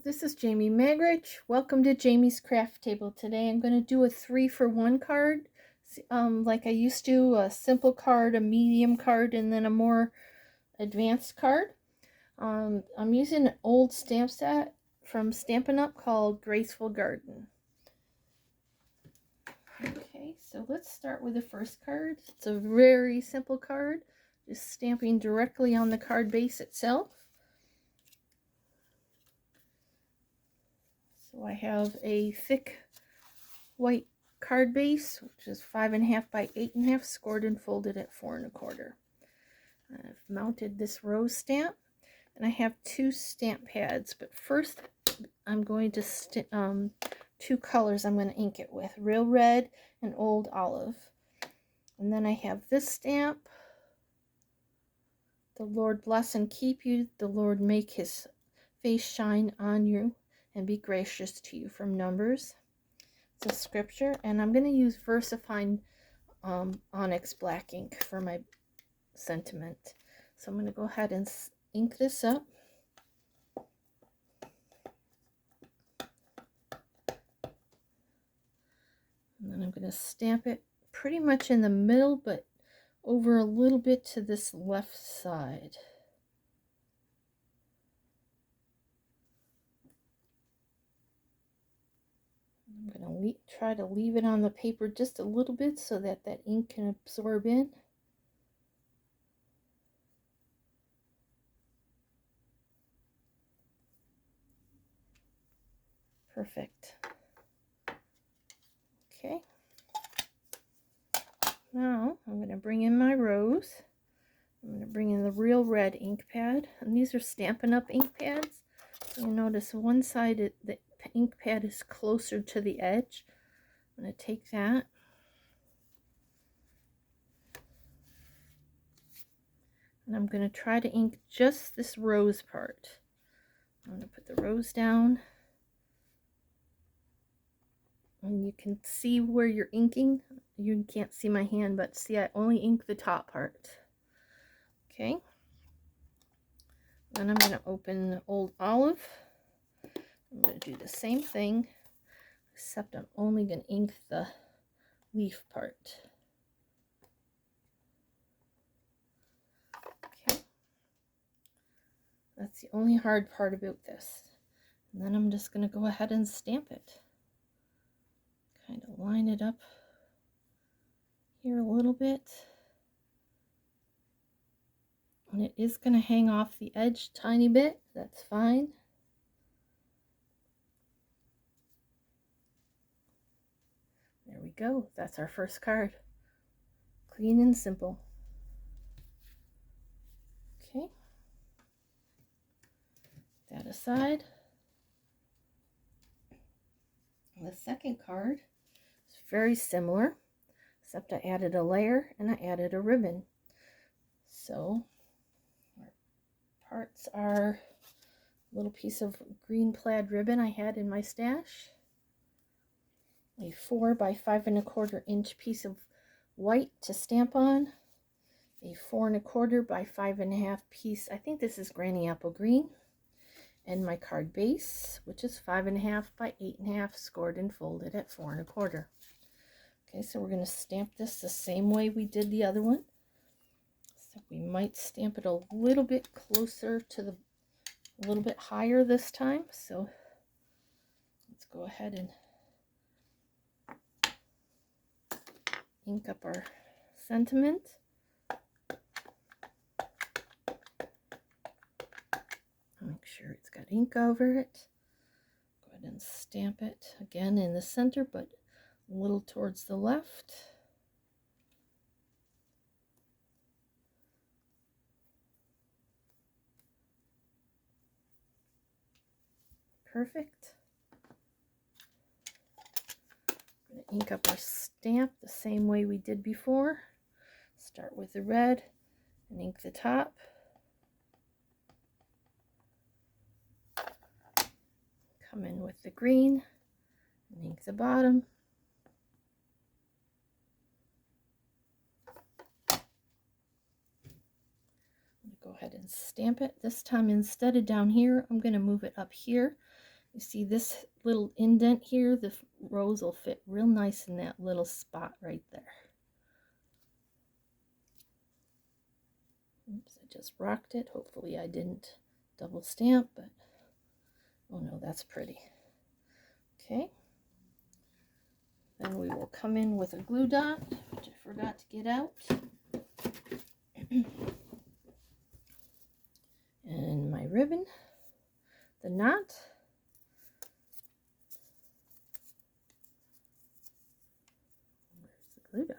This is Jamie Magrich. Welcome to Jamie's Craft Table. Today I'm going to do a 3-for-1 card, like I used to, a simple card, a medium card, and then a more advanced card. I'm using an old stamp set from Stampin' Up! Called Graceful Garden. Okay, so let's start with the first card. It's a very simple card, just stamping directly on the card base itself. So I have a thick white card base, which is 5.5 by 8.5, scored and folded at 4 1/4. I've mounted this rose stamp, and I have 2 stamp pads. But first, I'm going to 2 colors I'm going to ink it with: Real Red and Old Olive. And then I have this stamp: The Lord bless and keep you. The Lord make his face shine on you and be gracious to you, from Numbers. It's a scripture, and I'm going to use VersaFine Onyx black ink for my sentiment. So I'm going to go ahead and ink this up. And then I'm going to stamp it pretty much in the middle, but over a little bit to this left side. I'm going to try to leave it on the paper just a little bit so that that ink can absorb in. Perfect. Okay. Now I'm going to bring in my rose. I'm going to bring in the Real Red ink pad. And these are Stampin' Up! Ink pads. You'll notice one side, the ink pad is closer to the edge. I'm going to take that. And I'm going to try to ink just this rose part. I'm going to put the rose down. And you can see where you're inking. You can't see my hand, but see, I only ink the top part. Okay. Then I'm going to open the Old Olive. I'm going to do the same thing, except I'm only going to ink the leaf part. Okay. That's the only hard part about this. And then I'm just going to go ahead and stamp it. Kind of line it up here a little bit. And it is going to hang off the edge a tiny bit. That's fine. There we go. That's our first card. Clean and simple. Okay. That aside. The second card is very similar, except I added a layer and I added a ribbon. So our parts are a little piece of green plaid ribbon I had in my stash, a 4 by 5 1/4 inch piece of white to stamp on, a 4 1/4 by 5 1/2 piece, I think this is Granny Apple Green, and my card base, which is 5 1/2 by 8 1/2, scored and folded at 4 1/4. Okay, so we're going to stamp this the same way we did the other one. So we might stamp it a little bit closer to a little bit higher this time. So let's go ahead and ink up our sentiment. Make sure it's got ink over it. Go ahead and stamp it again in the center, but a little towards the left. Perfect. I'm going to ink up our stamp the same way we did before. Start with the red and ink the top. Come in with the green and ink the bottom. Go ahead and stamp it. This time, instead of down here, I'm going to move it up here You see this little indent here? The rose will fit real nice in that little spot right there. Oops, I just rocked it. Hopefully I didn't double stamp, but oh no, that's pretty. Okay. Then we will come in with a glue dot, which I forgot to get out. And my ribbon, the knot. Where's the glue dot?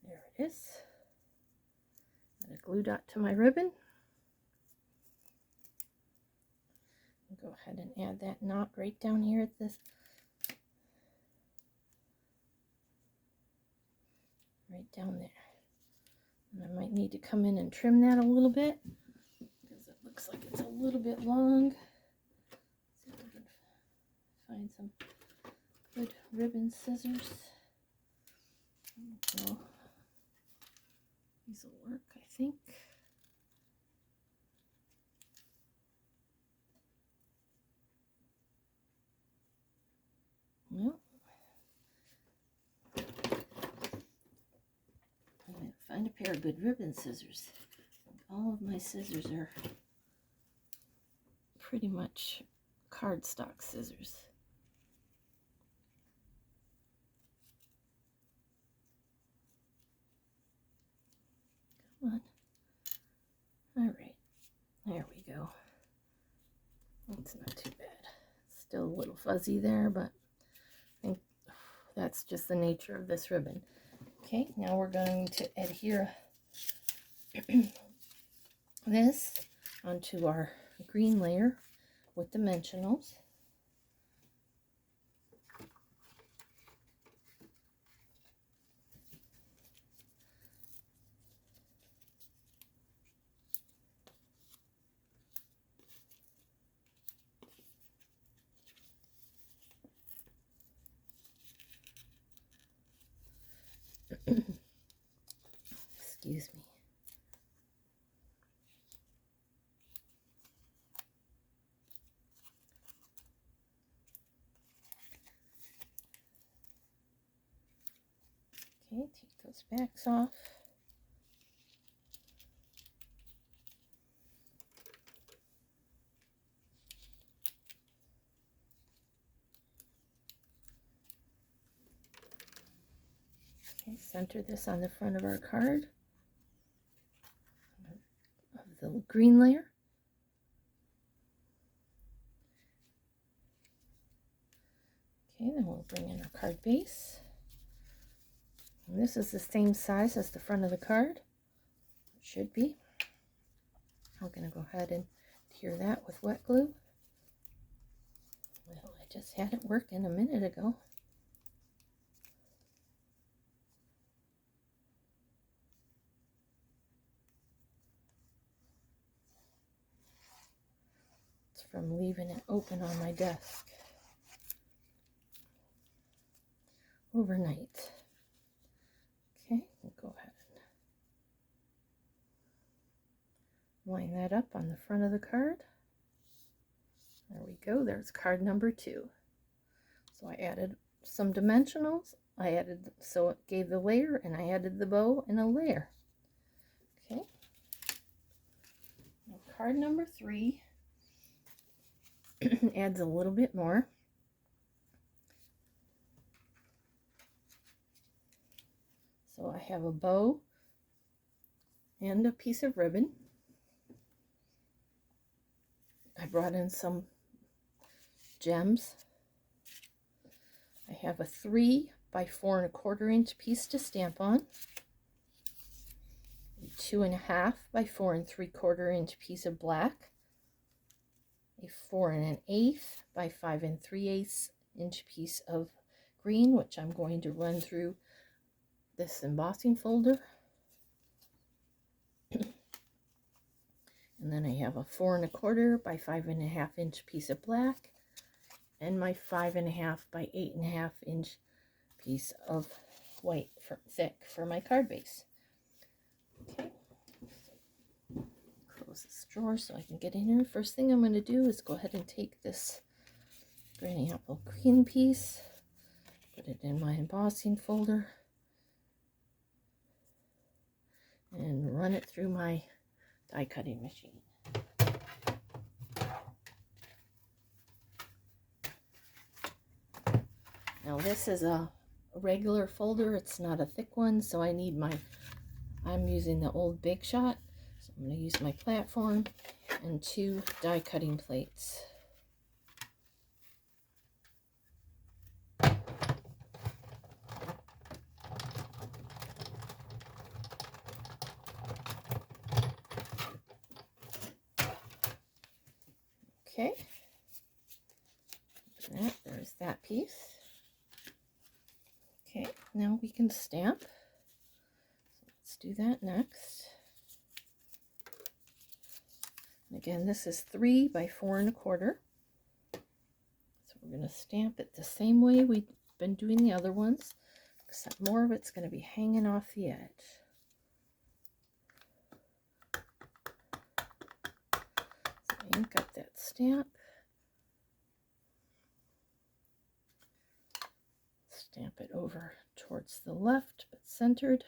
There it is. Add a glue dot to my ribbon. Go ahead and add that knot right down here at this. Right down there. And I might need to come in and trim that a little bit because it looks like it's a little bit long. See if I can find some good ribbon scissors. So these will work, I think. Well, I'm going to find a pair of good ribbon scissors. All of my scissors are pretty much cardstock scissors. Come on. All right, there we go. That's not too bad. Still a little fuzzy there, but I think that's just the nature of this ribbon. Okay, now we're going to adhere this onto our green layer with dimensionals. Excuse me. Okay, take those backs off. Okay, center this on the front of our card of the green layer. Okay, then we'll bring in our card base. And this is the same size as the front of the card. It should be. I'm going to go ahead and adhere that with wet glue. Well, I just had it working a minute ago. It's from leaving it open on my desk overnight. Okay, we'll go ahead and line that up on the front of the card. There we go, there's card number 2. So I added some dimensionals, so it gave the layer, and I added the bow and a layer. Okay, now card number 3 adds a little bit more. So I have a bow and a piece of ribbon. I brought in some gems. I have a 3 by 4 1/4 inch piece to stamp on, a 2.5 by 4 3/4 inch piece of black, a 4 1/8 by 5 3/8 inch piece of green, which I'm going to run through this embossing folder. And then I have a 4 1/4 by 5 1/2 inch piece of black, and my 5 1/2 by 8 1/2 inch piece of white thick for my card base. Okay, so close this drawer so I can get in here. First thing I'm going to do is go ahead and take this Granny Apple green piece. Put it in my embossing folder. And run it through my die cutting machine. Now this is a regular folder, it's not a thick one, so I'm using the old Big Shot. So I'm going to use my platform and 2 die cutting plates. Okay, there's that piece. Okay, now we can stamp. So let's do that next. And again, this is 3 by 4 1/4. So we're going to stamp it the same way we've been doing the other ones, except more of it's going to be hanging off the edge. So ink up that stamp. Stamp it over towards the left, but centered.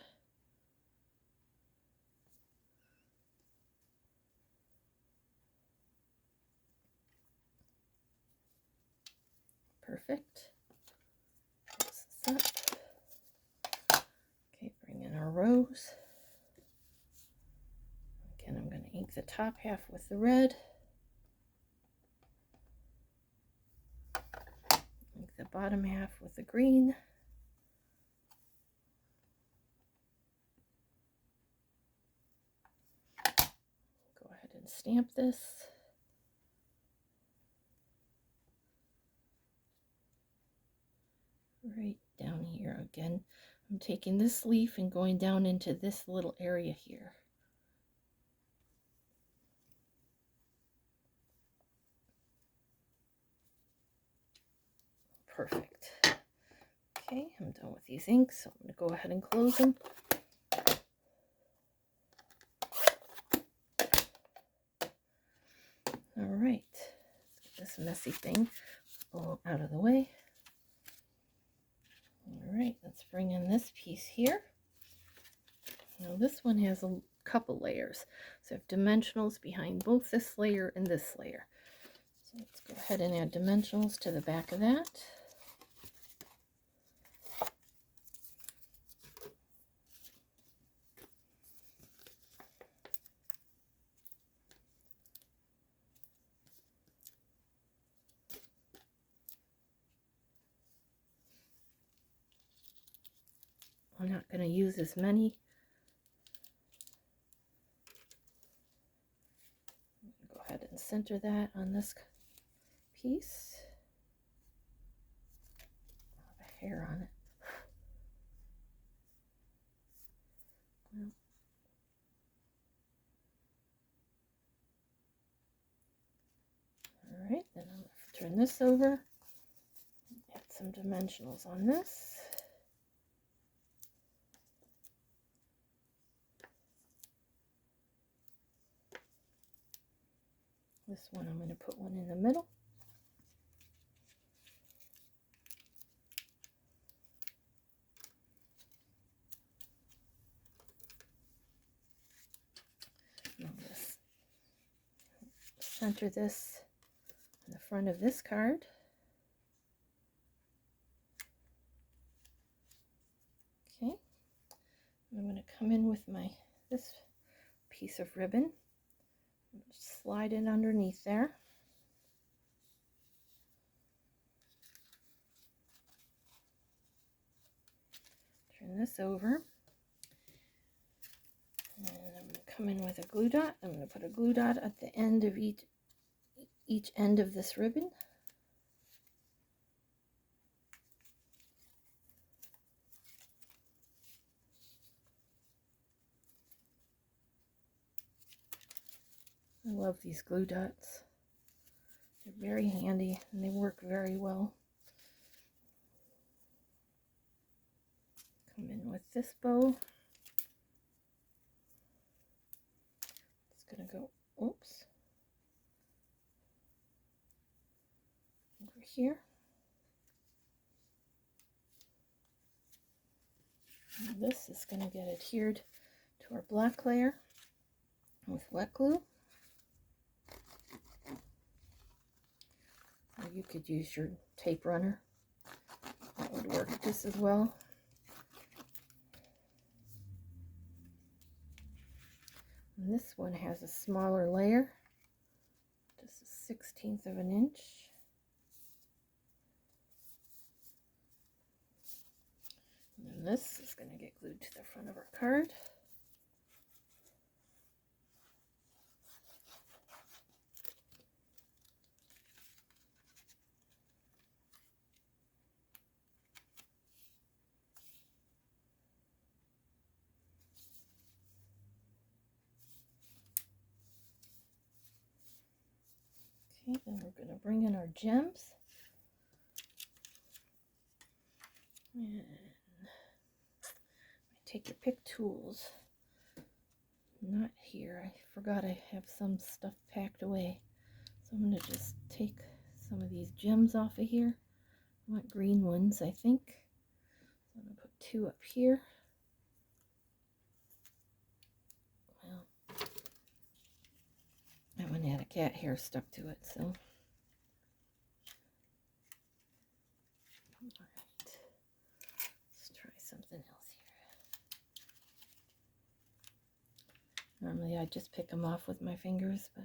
Perfect. Close this up. Okay, bring in our rows. Again, I'm going to ink the top half with the red. Ink the bottom half with the green. Go ahead and stamp this. Right down here again. I'm taking this leaf and going down into this little area here. Perfect. Okay, I'm done with these inks, so I'm going to go ahead and close them. All right, let's get this messy thing all out of the way. All right, let's bring in this piece here. Now this one has a couple layers, so I have dimensionals behind both this layer and this layer. So let's go ahead and add dimensionals to the back of that. I'm not going to use as many. Go ahead and center that on this piece. I have a hair on it. Well, all right, then I'm going to turn this over. Add some dimensionals on this. This one, I'm going to put one in the middle. I'm going to center this in the front of this card. Okay. I'm going to come in with this piece of ribbon. Slide it underneath there. Turn this over. And I'm going to come in with a glue dot. I'm going to put a glue dot at the end of each end of this ribbon. I love these glue dots. They're very handy and they work very well. Come in with this bow. It's going to go, oops. here. And this is going to get adhered to our black layer with wet glue. Or you could use your tape runner. That would work just as well. And this one has a smaller layer, just a 1/16 of an inch. And then this is going to get glued to the front of our card. Okay, then we're going to bring in our gems. And take your pick tools. Not here. I forgot I have some stuff packed away. So I'm going to just take some of these gems off of here. I want green ones, I think. So I'm going to put 2 up here. Well, that one had a cat hair stuck to it, so. Alright. Let's try something else here. Normally I just pick them off with my fingers, but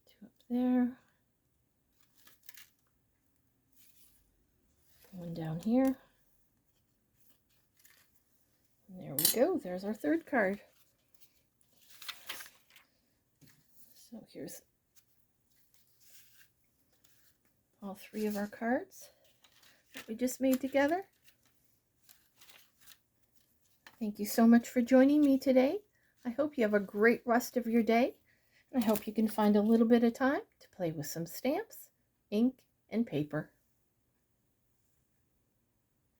two up there. One down here. And there we go. There's our third card. So here's all 3 of our cards that we just made together. Thank you so much for joining me today. I hope you have a great rest of your day. And I hope you can find a little bit of time to play with some stamps, ink, and paper.